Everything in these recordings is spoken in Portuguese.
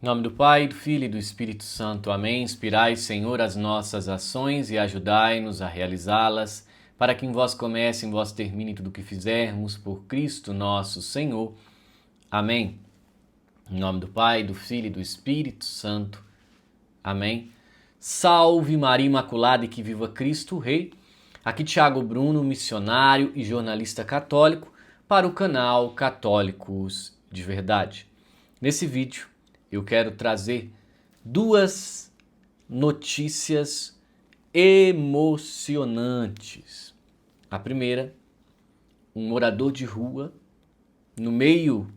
Em nome do Pai, do Filho e do Espírito Santo. Amém. Inspirai, Senhor, as nossas ações e ajudai-nos a realizá-las, para que em vós comece, em vós termine tudo o que fizermos, por Cristo nosso Senhor. Amém. Em nome do Pai, do Filho e do Espírito Santo. Amém. Salve Maria Imaculada e que viva Cristo Rei. Aqui Thiago Bruno, missionário e jornalista católico, para o canal Católicos de Verdade. Nesse vídeo, eu quero trazer duas notícias emocionantes. A primeira, um morador de rua, no meio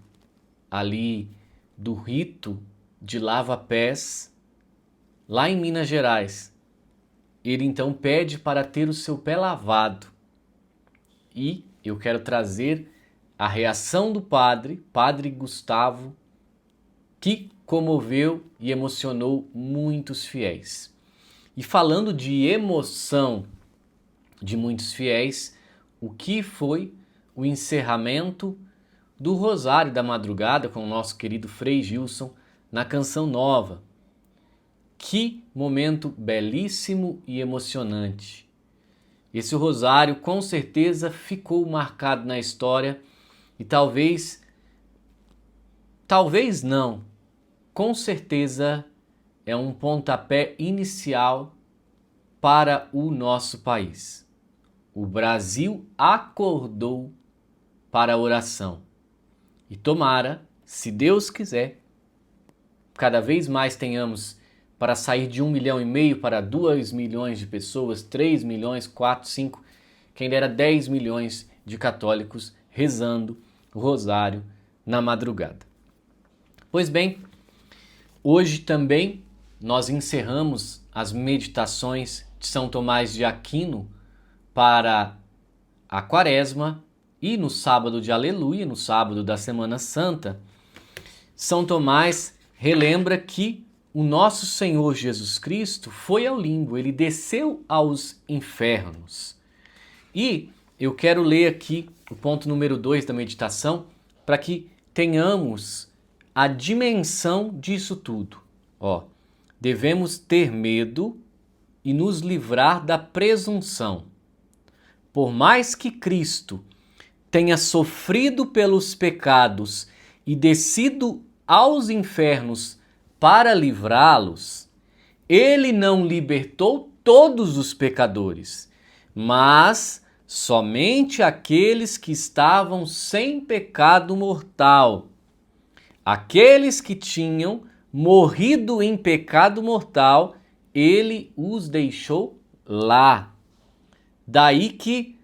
ali do rito de lava-pés, lá em Minas Gerais, ele então pede para ter o seu pé lavado. E eu quero trazer a reação do Padre Gustavo, que comoveu e emocionou muitos fiéis. E falando de emoção de muitos fiéis, o que foi o encerramento do Rosário da Madrugada com o nosso querido Frei Gilson na Canção Nova. Que momento belíssimo e emocionante. Esse rosário com certeza ficou marcado na história e talvez não, com certeza é um pontapé inicial para o nosso país. O Brasil acordou para a oração. E tomara, se Deus quiser, cada vez mais tenhamos para sair de 1,5 milhão para 2 milhões de pessoas, 3 milhões, 4, 5, quem dera 10 milhões de católicos rezando o rosário na madrugada. Pois bem, hoje também nós encerramos as meditações de São Tomás de Aquino para a Quaresma e no sábado de Aleluia, no sábado da Semana Santa, São Tomás relembra que o nosso Senhor Jesus Cristo foi ao limbo, ele desceu aos infernos. E eu quero ler aqui o ponto número 2 da meditação para que tenhamos a dimensão disso tudo. Devemos ter medo e nos livrar da presunção. Por mais que Cristo tenha sofrido pelos pecados e descido aos infernos para livrá-los, ele não libertou todos os pecadores, mas somente aqueles que estavam sem pecado mortal. Aqueles que tinham morrido em pecado mortal, ele os deixou lá. Daí que,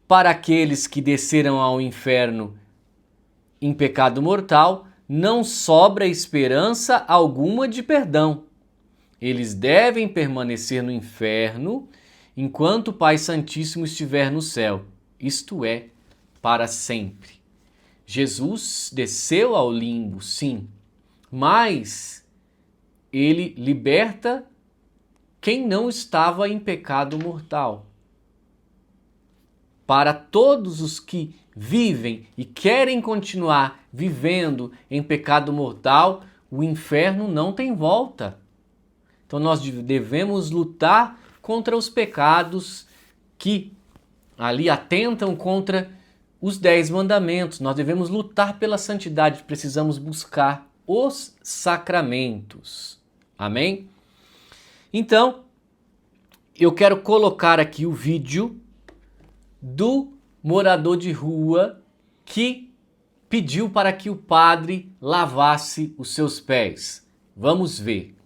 para aqueles que desceram ao inferno em pecado mortal, não sobra esperança alguma de perdão. Eles devem permanecer no inferno enquanto o Pai Santíssimo estiver no céu, isto é, para sempre. Jesus desceu ao limbo, sim, mas ele liberta quem não estava em pecado mortal. Para todos os que vivem e querem continuar vivendo em pecado mortal, o inferno não tem volta. Então nós devemos lutar contra os pecados que ali atentam contra os 10 mandamentos. Nós devemos lutar pela santidade, precisamos buscar os sacramentos. Amém? Então, eu quero colocar aqui o vídeo do morador de rua que pediu para que o padre lavasse os seus pés. Vamos ver.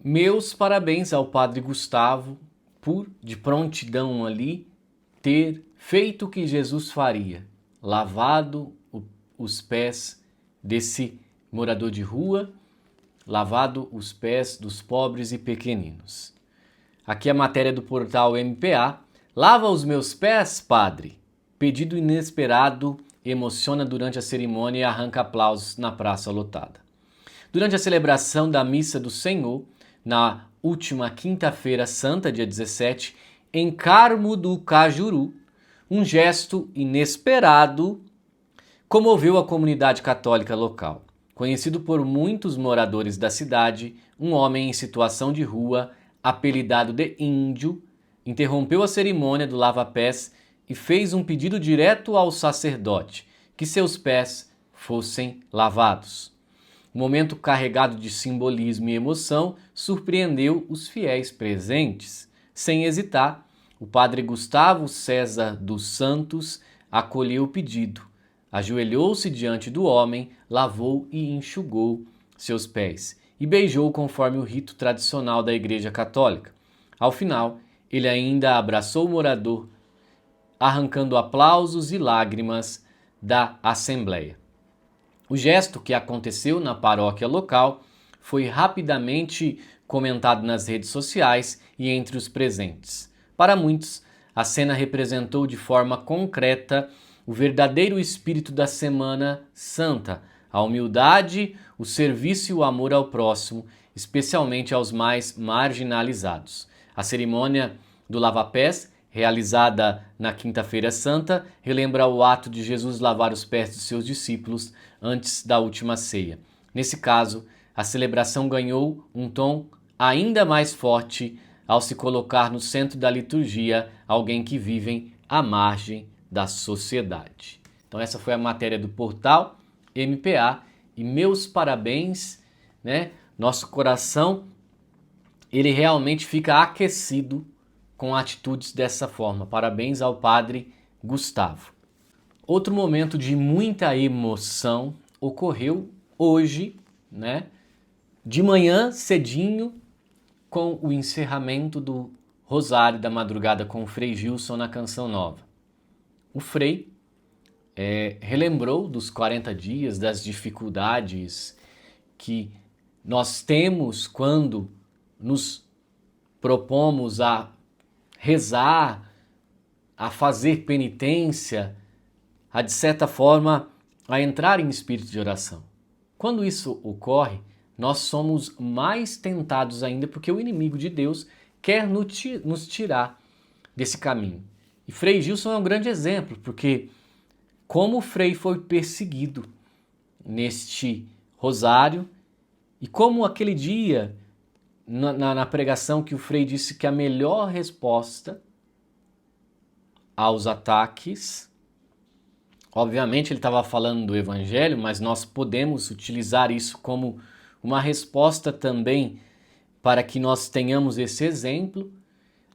Meus parabéns ao Padre Gustavo por, de prontidão ali, ter feito o que Jesus faria, lavado os pés desse morador de rua, lavado os pés dos pobres e pequeninos. Aqui a matéria do portal MPA. Lava os meus pés, padre. Pedido inesperado emociona durante a cerimônia e arranca aplausos na praça lotada. Durante a celebração da Missa do Senhor, na última quinta-feira santa, dia 17, em Carmo do Cajuru, um gesto inesperado comoveu a comunidade católica local. Conhecido por muitos moradores da cidade, um homem em situação de rua, apelidado de Índio, interrompeu a cerimônia do lava-pés e fez um pedido direto ao sacerdote, que seus pés fossem lavados. O momento carregado de simbolismo e emoção surpreendeu os fiéis presentes. Sem hesitar, o padre Gustavo César dos Santos acolheu o pedido, ajoelhou-se diante do homem, lavou e enxugou seus pés e beijou conforme o rito tradicional da Igreja Católica. Ao final, ele ainda abraçou o morador, arrancando aplausos e lágrimas da Assembleia. O gesto, que aconteceu na paróquia local, foi rapidamente comentado nas redes sociais e entre os presentes. Para muitos, a cena representou de forma concreta o verdadeiro espírito da Semana Santa, a humildade, o serviço e o amor ao próximo, especialmente aos mais marginalizados. A cerimônia do lava-pés, realizada na Quinta-feira Santa, relembra o ato de Jesus lavar os pés dos seus discípulos antes da última ceia. Nesse caso, a celebração ganhou um tom ainda mais forte ao se colocar no centro da liturgia alguém que vive à margem da sociedade. Então essa foi a matéria do portal MPA e meus parabéns, né? Nosso coração, ele realmente fica aquecido com atitudes dessa forma. Parabéns ao padre Gustavo. Outro momento de muita emoção ocorreu hoje, né? De manhã cedinho, com o encerramento do Rosário da Madrugada com o Frei Gilson na Canção Nova. O Frei relembrou dos 40 dias, das dificuldades que nós temos quando nos propomos a rezar, a fazer penitência, a, de certa forma, a entrar em espírito de oração. Quando isso ocorre, nós somos mais tentados ainda porque o inimigo de Deus quer nos tirar desse caminho. E Frei Gilson é um grande exemplo, porque como o Frei foi perseguido neste rosário e como aquele dia, na pregação que o Frei disse que a melhor resposta aos ataques, obviamente ele estava falando do Evangelho, mas nós podemos utilizar isso como uma resposta também para que nós tenhamos esse exemplo.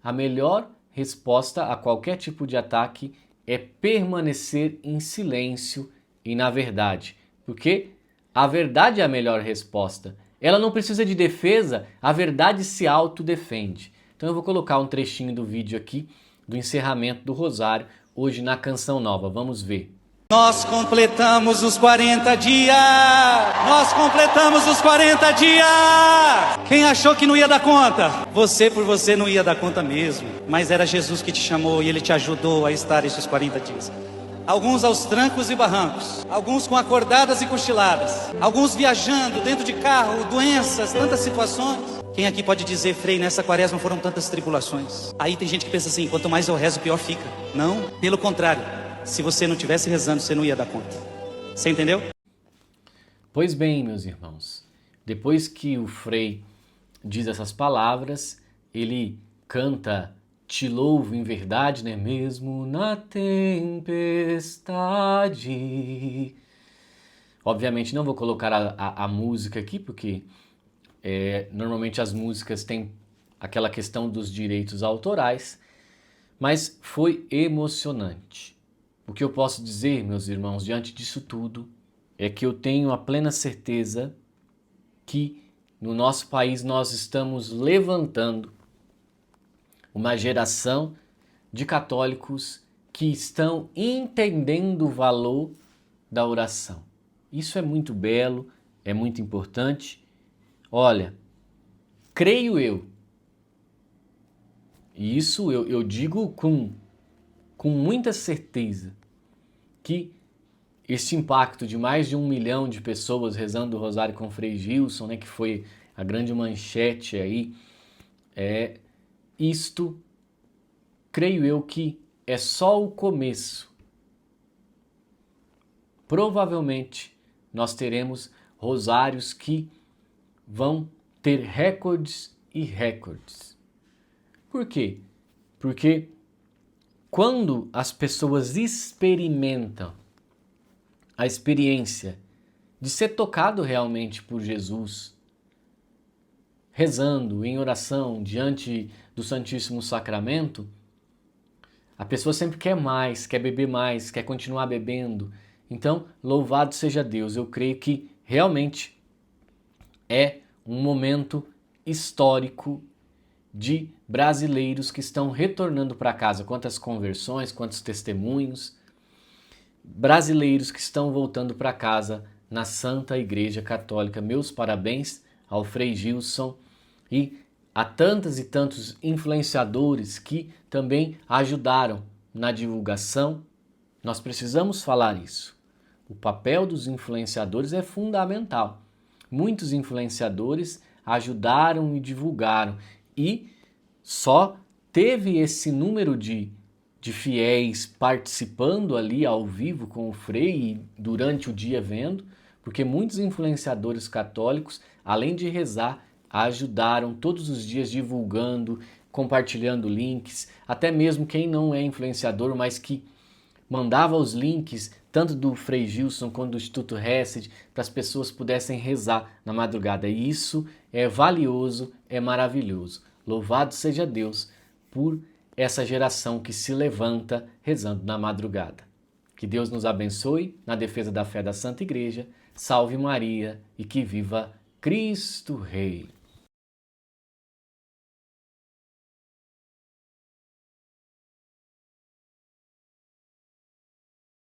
A melhor resposta a qualquer tipo de ataque é permanecer em silêncio e na verdade, porque a verdade é a melhor resposta. Ela não precisa de defesa, a verdade se autodefende. Então eu vou colocar um trechinho do vídeo aqui do encerramento do Rosário, hoje na Canção Nova. Vamos ver. Nós completamos os 40 dias! Nós completamos os 40 dias! Quem achou que não ia dar conta? Você por você não ia dar conta mesmo. Mas era Jesus que te chamou e Ele te ajudou a estar esses 40 dias. Alguns aos trancos e barrancos, alguns com acordadas e cochiladas, alguns viajando dentro de carro, doenças, tantas situações. Quem aqui pode dizer, Frei, nessa quaresma foram tantas tribulações? Aí tem gente que pensa assim, quanto mais eu rezo, pior fica. Não, pelo contrário. Se você não estivesse rezando, você não ia dar conta. Você entendeu? Pois bem, meus irmãos, depois que o Frei diz essas palavras, ele canta "Te louvo em verdade, não é mesmo na tempestade". Obviamente não vou colocar a música aqui, porque normalmente as músicas têm aquela questão dos direitos autorais, mas foi emocionante. O que eu posso dizer, meus irmãos, diante disso tudo, é que eu tenho a plena certeza que no nosso país nós estamos levantando uma geração de católicos que estão entendendo o valor da oração. Isso é muito belo, é muito importante. Olha, creio eu, e isso eu digo com muita certeza, que este impacto de mais de 1 milhão de pessoas rezando o Rosário com Frei Gilson, né, que foi a grande manchete aí, isto, creio eu que é só o começo. Provavelmente nós teremos rosários que vão ter recordes e recordes. Por quê? Porque quando as pessoas experimentam a experiência de ser tocado realmente por Jesus, rezando em oração diante do Santíssimo Sacramento, a pessoa sempre quer mais, quer beber mais, quer continuar bebendo. Então, louvado seja Deus. Eu creio que realmente é um momento histórico de brasileiros que estão retornando para casa. Quantas conversões, quantos testemunhos. Brasileiros que estão voltando para casa na Santa Igreja Católica. Meus parabéns ao Frei Gilson e a tantas e tantos influenciadores que também ajudaram na divulgação. Nós precisamos falar isso. O papel dos influenciadores é fundamental. Muitos influenciadores ajudaram e divulgaram e só teve esse número de fiéis participando ali ao vivo com o Frei e durante o dia vendo, porque muitos influenciadores católicos, além de rezar, ajudaram todos os dias divulgando, compartilhando links, até mesmo quem não é influenciador, mas que mandava os links tanto do Frei Gilson quanto do Instituto Hesed para as pessoas pudessem rezar na madrugada. E isso é valioso, é maravilhoso. Louvado seja Deus por essa geração que se levanta rezando na madrugada. Que Deus nos abençoe na defesa da fé da Santa Igreja. Salve Maria e que viva Cristo Rei.